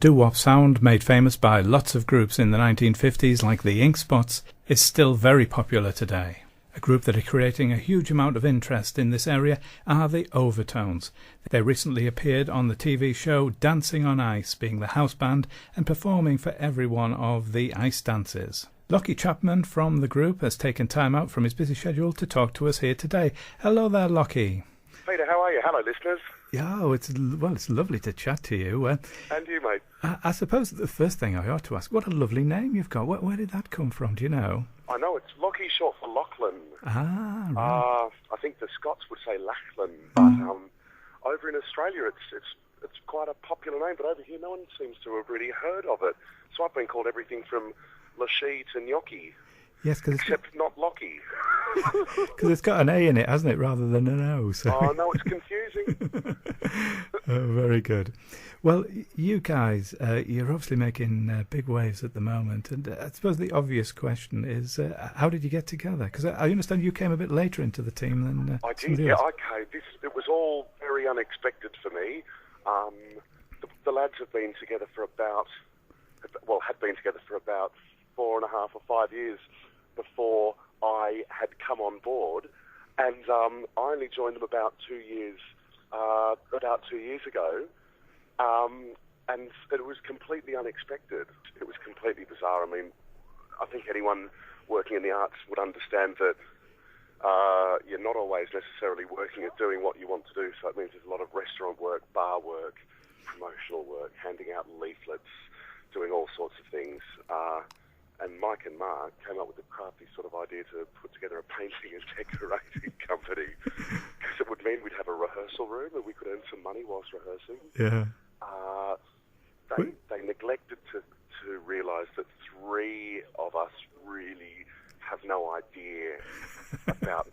doo-wop sound, made famous by lots of groups in the 1950s like the Ink Spots, is still very popular today. A group that are creating a huge amount of interest in this area are the Overtones. They recently appeared on the TV show Dancing on Ice, being the house band and performing for every one of the ice dances. Lachie Chapman from the group has taken time out from his busy schedule to talk to us here today. Hello there, Lachie. Peter, how are you? Hello, listeners. Yeah, it's lovely to chat to you. And you, mate. I suppose the first thing I ought to ask, what a lovely name you've got. Where did that come from, do you know? I know, it's Lachie short for Lachlan. Ah, right. I think the Scots would say Lachlan, but over in Australia it's quite a popular name, but over here no one seems to have really heard of it. So I've been called everything from Lachie to Gnocchi. Yes, except not Lachie. Because it's got an A in it, hasn't it, rather than an O? So. Oh, no, it's confusing. Oh, very good. Well, you guys, you're obviously making big waves at the moment, and I suppose the obvious question is, how did you get together? Because I understand you came a bit later into the team than I did, yeah, okay. It was all very unexpected for me. The lads have been together for had been together for about 4.5 or 5 years before I had come on board, and I only joined them about 2 years ago, and it was completely unexpected. It was completely bizarre. I mean, I think anyone working in the arts would understand that you're not always necessarily working at doing what you want to do, so it means there's a lot of restaurant work, bar work, promotional work, handing out leaflets, doing all sorts of things. And Mike and Mark came up with the crafty sort of idea to put together a painting and decorating company, because it would mean we'd have a rehearsal room and we could earn some money whilst rehearsing. Yeah. They neglected to realise that 3 of us really have no idea about,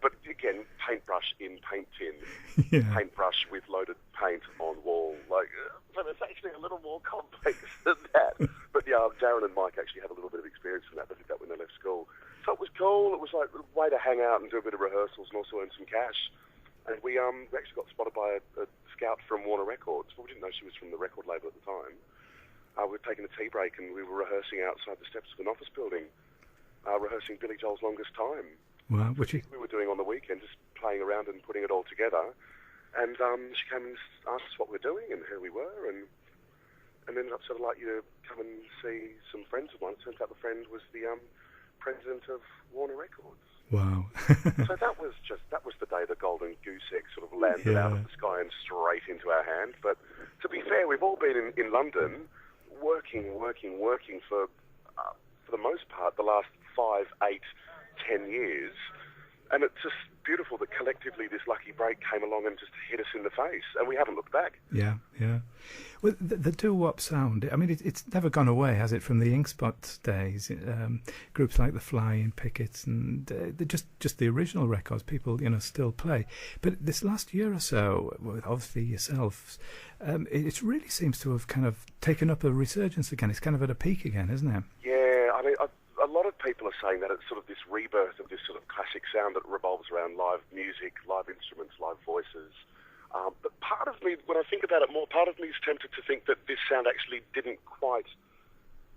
but again, paintbrush in paint tin, paintbrush with loaded paint on wall. So it's actually a little more complex than that. But yeah, Darren and Mike actually had a little bit of experience in that. They did that when they left school. So it was cool. It was like a way to hang out and do a bit of rehearsals and also earn some cash. And we actually got spotted by a scout from Warner Records. Well, we didn't know she was from the record label at the time. We were taking a tea break and we were rehearsing outside the steps of an office building, rehearsing Billy Joel's Longest Time. Wow, we were doing on the weekend, just playing around and putting it all together. And she came and asked us what we're doing and who we were, and ended up sort of like, come and see some friends of mine. It turns out the friend was the president of Warner Records. Wow. So that was the day the golden goose egg sort of landed out of the sky and straight into our hand. But to be fair, we've all been in London working for the most part the last 5, 8, 10 years, and it's just beautiful that collectively this lucky break came along and just hit us in the face, and we haven't looked back. Yeah. Well, the doo-wop sound, I mean, it's never gone away, has it, from the Ink Spots days? Groups like The Fly and Pickets, and just the original records people, still play. But this last year or so, with obviously yourselves, it really seems to have kind of taken up a resurgence again. It's kind of at a peak again, isn't it? Yeah, I mean, a lot of people are saying that it's sort of this rebirth of this sort of classic sound that revolves around live music, live instruments, live voices. But part of me, when I think about it more, part of me is tempted to think that this sound actually didn't quite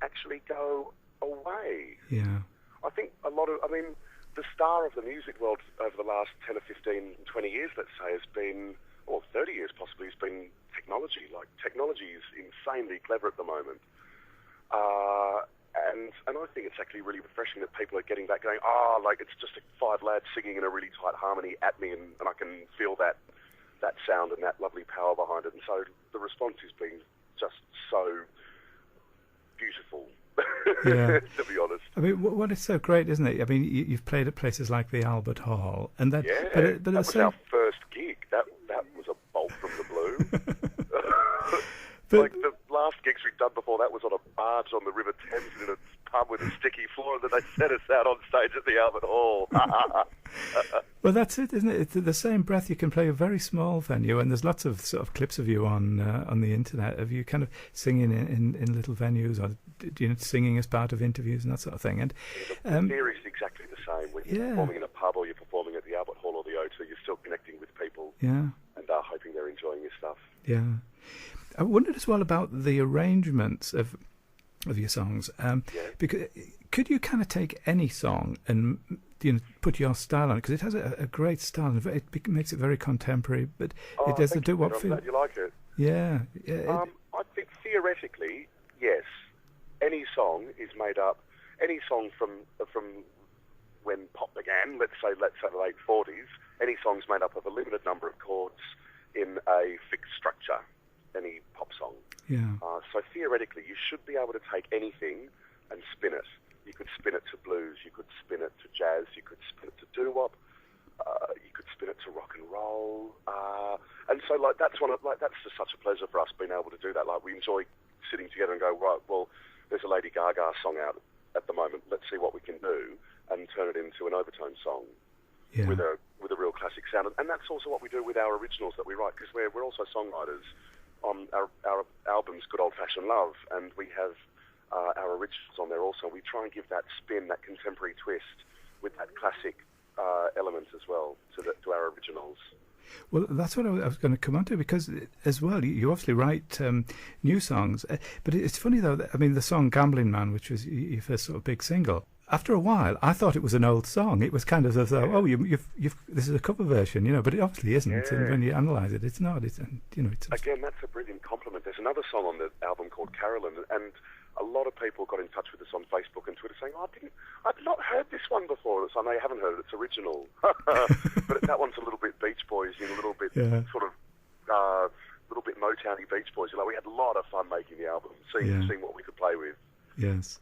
actually go away. Yeah. I think the star of the music world over the last 10 or 15, 20 years, let's say, has been, or 30 years possibly, has been technology. Like, technology is insanely clever at the moment. And I think it's actually really refreshing that people are getting back going, it's just 5 lads singing in a really tight harmony at me, and I can feel that sound and that lovely power behind it. And so the response has been just so beautiful, to be honest. I mean, what is so great, isn't it? I mean, you've played at places like the Albert Hall, and that. Yeah, but that was our first gig. That was a bolt from the blue. Like the last gigs we'd done before that was on a barge on the River Thames in a pub with a sticky floor, and then they set us out on stage at the Albert Hall. Well, that's it, isn't it? It's the same breath. You can play a very small venue, and there's lots of sort of clips of you on the internet of you kind of singing in little venues, or singing as part of interviews and that sort of thing. And the theory is exactly the same. When you're performing in a pub or you're performing at the Albert Hall or the O2, you're still connecting with people, and hoping they're enjoying your stuff. Yeah. I wondered as well about the arrangements of your songs. Because could you kind of take any song and put your style on it? Because it has a great style, and it makes it very contemporary, but it does the doo-wop feel. I'm glad you like it. Yeah. I think theoretically, yes, any song is made up. Any song from when pop began, let's say the late 40s, any song's made up of a limited number of chords in a fixed structure. Any pop song. Yeah. So theoretically, you should be able to take anything and spin it. You could spin it to blues. You could spin it to jazz. You could spin it to doo-wop. You could spin it to rock and roll. And so, that's just such a pleasure for us being able to do that. Like, we enjoy sitting together and go, right, well, there's a Lady Gaga song out at the moment. Let's see what we can do and turn it into an Overtones song with a real classic sound. And that's also what we do with our originals that we write, because we're also songwriters. On our album's Good Old Fashioned Love, and we have our originals on there also. We try and give that spin, that contemporary twist, with that classic element as well to our originals. Well, that's what I was going to come on to, because as well, you obviously write new songs. But it's funny, though, that, I mean, the song Gambling Man, which was your first sort of big single, after a while, I thought it was an old song. It was kind of as though, this is a cover version, but it obviously isn't. Yeah. And when you analyse it, it's not. It's again, that's a brilliant compliment. There's another song on the album called Carolyn, and a lot of people got in touch with us on Facebook and Twitter saying, I've not heard this one before. So no, you haven't heard it. It's original. But that one's a little bit Beach Boys, a little bit sort of little bit Motowny Beach Boys. We had a lot of fun making the album, seeing what we could play with. Yes.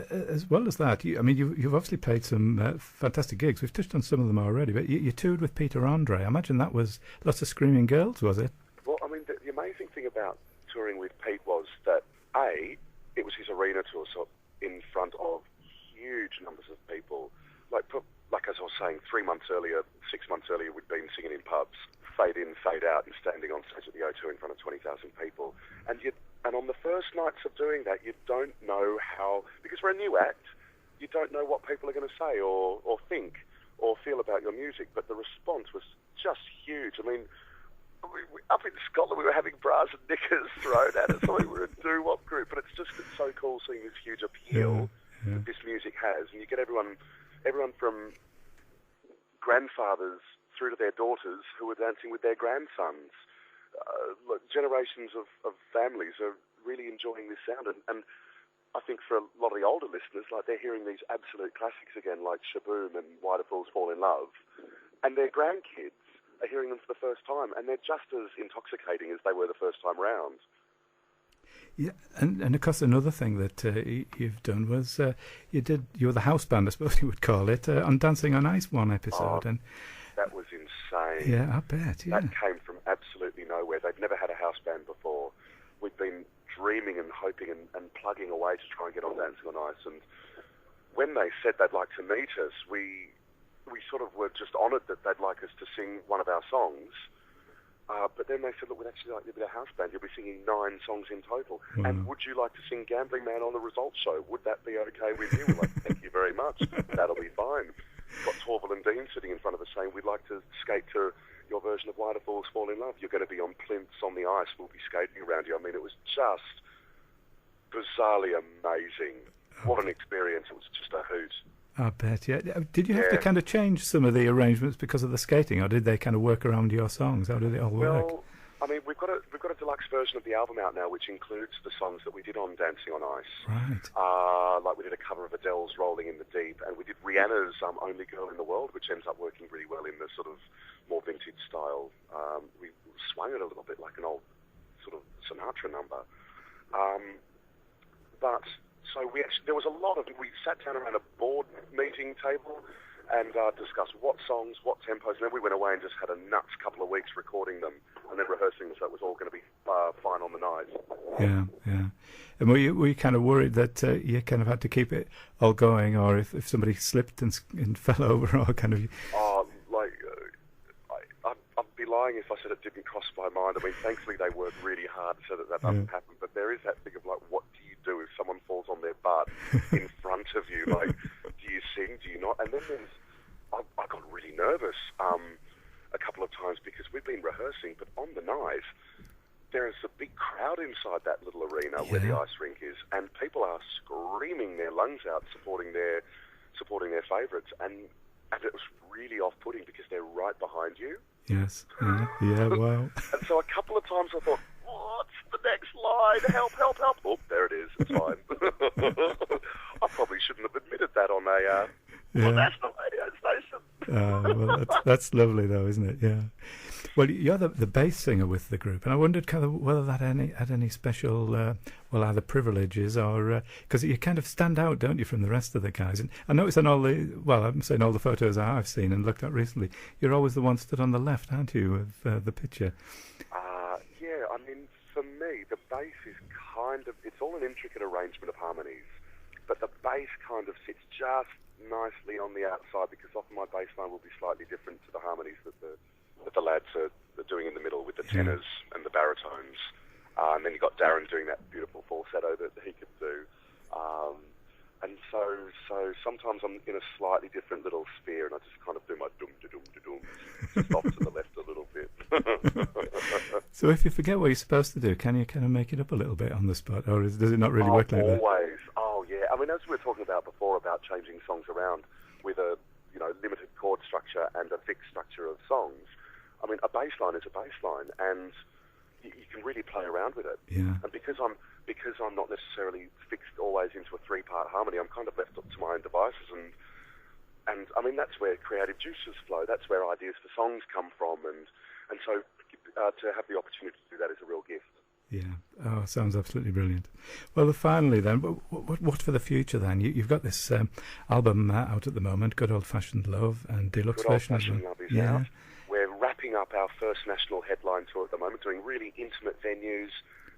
As well as that, you've obviously played some fantastic gigs. We've touched on some of them already, but you toured with Peter Andre. I imagine that was lots of screaming girls, was it? Well, the amazing thing about touring with Pete was that, it was his arena tour, so in front of huge numbers of people. Like as I was saying, 3 months earlier, 6 months earlier, we'd been singing in pubs, fade in, fade out, and standing on stage at the O2 in front of 20,000 people. And on the first nights of doing that, you don't know how, because we're a new act, you don't know what people are going to say or think or feel about your music. But the response was just huge. Up in Scotland, we were having bras and knickers thrown at us. We were a doo-wop group, but it's so cool seeing this huge appeal that this music has. And you get everyone from grandfathers through to their daughters who are dancing with their grandsons. Generations of families are really enjoying this sound, and I think for a lot of the older listeners, they're hearing these absolute classics again, like Shaboom and Why Do Fools Fall in Love, and their grandkids are hearing them for the first time, and they're just as intoxicating as they were the first time round. Yeah, and of course another thing that you've done was you were the house band, I suppose you would call it, on Dancing on Ice one episode, and that was insane. Yeah, I bet. Yeah, that came from absolutely nowhere. They'd never had a house band before. We'd been dreaming and hoping and plugging away to try and get on Dancing on Ice, and when they said they'd like to meet us, we sort of were just honoured that they'd like us to sing one of our songs. But then they said, look, we'd actually like you to be a house band. You'll be singing 9 songs in total. Mm. And would you like to sing Gambling Man on the results show? Would that be okay with you? We're like, thank you very much. That'll be fine. Got Torval and Dean sitting in front of us saying, we'd like to skate to your version of Why Do Fools Fall in Love. You're going to be on plinths on the ice. We'll be skating around you. It was just bizarrely amazing. What an experience. It was just a hoot. I bet, yeah. Did you have to kind of change some of the arrangements because of the skating, or did they kind of work around your songs? How did it all work? Well, we've got a deluxe version of the album out now, which includes the songs that we did on Dancing on Ice. Right. We did a cover of Adele's Rolling in the Deep, and we did Rihanna's Only Girl in the World, which ends up working really well in the sort of more vintage style. We swung it a little bit like an old sort of Sinatra number. So there was a lot of, we sat down around a board meeting table and discussed what songs, what tempos, and then we went away and just had a nuts couple of weeks recording them and then rehearsing them, so it was all going to be fine on the night. Yeah. And were you kind of worried that you kind of had to keep it all going, or if somebody slipped and fell over, or kind of... I'd be lying if I said it didn't cross my mind. Thankfully they worked really hard so that doesn't happen, but there is that thing of what do you do if someone falls on their butt in front of you? Do you sing? Do you not? And then I got really nervous a couple of times because we'd been rehearsing, but on the night, there is a big crowd inside that little arena where the ice rink is, and people are screaming their lungs out, supporting their favourites, and it was really off-putting because they're right behind you. Yes. Yeah. Wow. And so a couple of times I thought, what's the next line? Help, help, help. Oh, there it is. It's fine. I probably shouldn't have admitted that on a national radio station. Well, that's lovely, though, isn't it? Yeah. Well, you're the bass singer with the group, and I wondered kind of whether that had any special, either privileges or because you kind of stand out, don't you, from the rest of the guys? And I noticed on all I'm saying all the photos I've seen and looked at recently, you're always the one stood on the left, aren't you, of the picture? Yeah. I mean, for me, the bass is it's all an intricate arrangement of harmonies, but the bass kind of sits just nicely on the outside because often my bass line will be slightly different to the harmonies that the lads are doing in the middle with the tenors and the baritones. And then you've got Darren doing that beautiful falsetto that he could do. And so sometimes I'm in a slightly different little sphere and I just kind of do my dum-da-dum-da-dum, just off to the left a little bit. So if you forget what you're supposed to do, can you kind of make it up a little bit on the spot, or does it not really work like that? Always. Oh, yeah. I mean, as we were talking about before about changing songs around with a limited chord structure and a fixed structure of songs, I mean, a bass line is a bass line, and you can really play around with it. Yeah. And because I'm not necessarily fixed always into a 3-part harmony, I'm kind of left up to my own devices, and I mean that's where creative juices flow. That's where ideas for songs come from, and so to have the opportunity to do that is a real gift. Yeah. Oh, sounds absolutely brilliant. Well, finally then, what for the future then? You've got this album out at the moment, Good Old Fashioned Love, and deluxe version as well. Good Old Fashioned Love is out. We're wrapping up our first national headline tour at the moment, doing really intimate venues,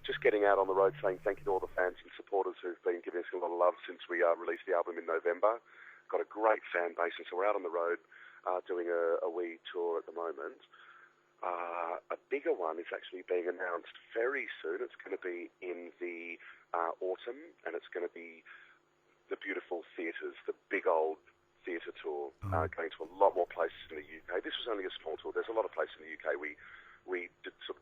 just getting out on the road saying thank you to all the fans and supporters who've been giving us a lot of love since we released the album in November. Got a great fan base, and so we're out on the road doing a wee tour at the moment. A bigger one is actually being announced very soon. It's going to be in the autumn, and it's going to be the beautiful theatres, the big old theatre tour, going to a lot more places in the UK. This was only a small tour. There's a lot of places in the UK we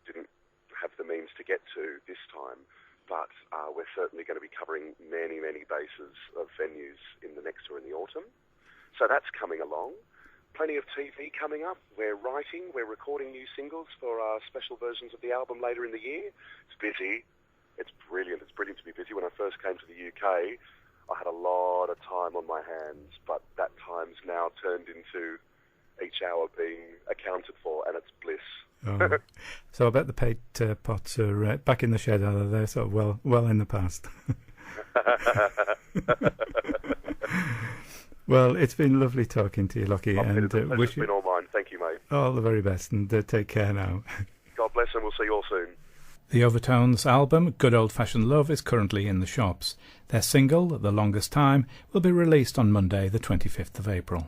didn't have the means to get to this time, but we're certainly going to be covering many, many bases of venues in the next tour in the autumn. So that's coming along. Plenty of TV coming up. We're recording new singles for special versions of the album later in the year. It's busy. It's brilliant. It's brilliant to be busy. When I first came to the UK, I had a lot of time on my hands, but that time's now turned into each hour being accounted for, and it's bliss. Oh. So I bet the paint pots are back in the shed, are they? Sort of well in the past. Well, it's been lovely talking to you, Lachie, and it's been all mine. Thank you, mate. All the very best, and take care now. God bless, and we'll see you all soon. The Overtones album, Good Old Fashioned Love, is currently in the shops. Their single, The Longest Time, will be released on Monday, the 25th of April.